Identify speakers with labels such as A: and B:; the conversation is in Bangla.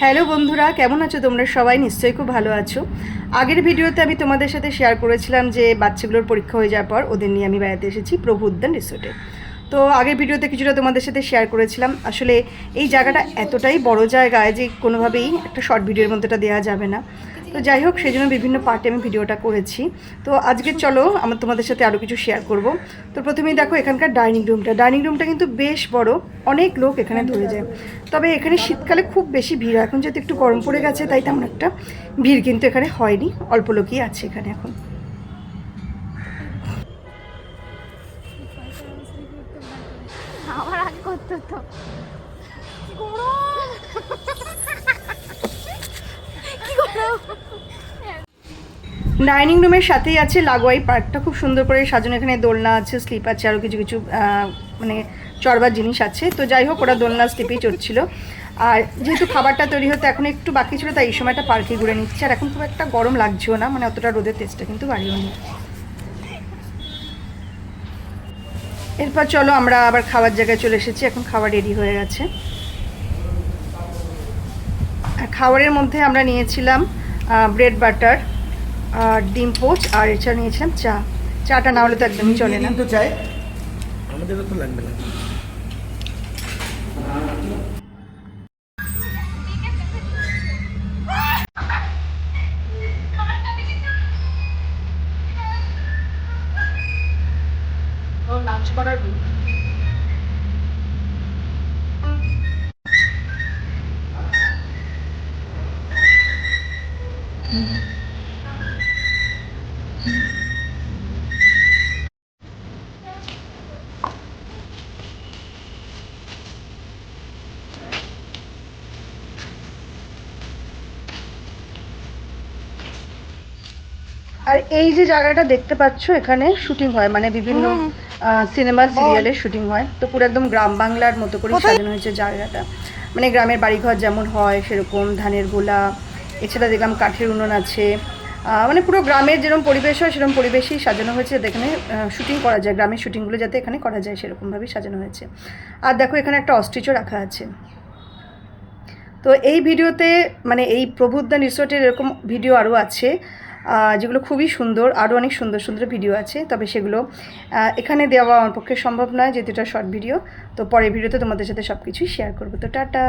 A: হ্যালো বন্ধুরা, কেমন আছো তোমরা? সবাই নিশ্চয়ই খুব ভালো আছো। আগের ভিডিওতে আমি তোমাদের সাথে শেয়ার করেছিলাম যে বাচ্চাগুলোর পরীক্ষা হয়ে যাওয়ার পর ওদের নিয়ে আমি বেড়াতে এসেছি প্রভু উদ্যান রিসোর্টে। তো আগের ভিডিওতে কিছুটা তোমাদের সাথে শেয়ার করেছিলাম। আসলে এই জায়গাটা এতটাই বড় জায়গায় যে কোনোভাবেই একটা শর্ট ভিডিওর মধ্যেটা দেওয়া যাবে না। তো যাই হোক, সেই জন্য বিভিন্ন পার্টে আমি ভিডিওটা করেছি। তো আজকে চলো আমার তোমাদের সাথে আরও কিছু শেয়ার করব। তো প্রথমেই দেখো এখানকার ডাইনিং রুমটা কিন্তু বেশ বড়, অনেক লোক এখানে ধরে যায়। তবে এখানে শীতকালে খুব বেশি ভিড়, এখন যেহেতু একটু গরম পড়ে গেছে তাই তেমন একটা ভিড় কিন্তু এখানে হয়নি, অল্প লোকই আছে এখানে এখন।
B: আমার আগে করতে তো
A: ডাইনিং রুমের সাথেই আছে লাগোয়াই পার্কটা, খুব সুন্দর করে সাজানো। এখানে দোলনা আছে, স্লিপ আছে, আরও কিছু কিছু মানে চড়বার জিনিস আছে। তো যাই হোক, ওরা দোলনা স্লিপেই চড়ছিল। আর যেহেতু খাবারটা তৈরি হতে এখন একটু বাকি ছিল, তাই এই সময়টা পার্কে ঘুরে নিচ্ছে। আর এখন খুব একটা গরম লাগছেও না, মানে অতটা রোদের তেজটা কিন্তু বাড়িও নি। এরপর চলো আমরা আবার খাবার জায়গায় চলে এসেছি, এখন খাবার রেডি হয়ে গেছে। আর খাবারের মধ্যে আমরা নিয়েছিলাম ব্রেড বাটার আর ডিম পোচ, আর এছাড়া নিয়েছিলাম চাটা না হলে তো একদমই চলে না।
C: তো চাই আমাদের তো লাগবে না। লাঞ্চ করার
A: আর এই যে জায়গাটা দেখতে পাচ্ছ, এখানে শুটিং হয়, মানে বিভিন্ন সিনেমা সিরিয়ালের শুটিং হয়। তো পুরো একদম গ্রাম বাংলার মতো করে সাজানো হয়েছে জায়গাটা, মানে গ্রামের বাড়িঘর যেমন হয় সেরকম, ধানের গোলা, এছাড়া দেখলাম কাঠের উনুন আছে। মানে পুরো গ্রামের যেরকম পরিবেশ হয় সেরকম পরিবেশেই সাজানো হয়েছে, যাতে এখানে শুটিং করা যায়, গ্রামের শুটিংগুলো যাতে এখানে করা যায় সেরকমভাবেই সাজানো হয়েছে। আর দেখো এখানে একটা অস্ট্রিচও রাখা আছে। তো এই ভিডিওতে মানে এই প্রভু উদ্যান রিসোর্টের এরকম ভিডিও আরও আছে, যেগুলো খুবই সুন্দর, আরও অনেক সুন্দর সুন্দর ভিডিও আছে। তবে সেগুলো এখানে দেওয়া আমার পক্ষে সম্ভব নয়, যেহেতু এটা শর্ট ভিডিও। তো পরের ভিডিওতে তোমাদের সাথে সব কিছুই শেয়ার করবো। তো টাটা।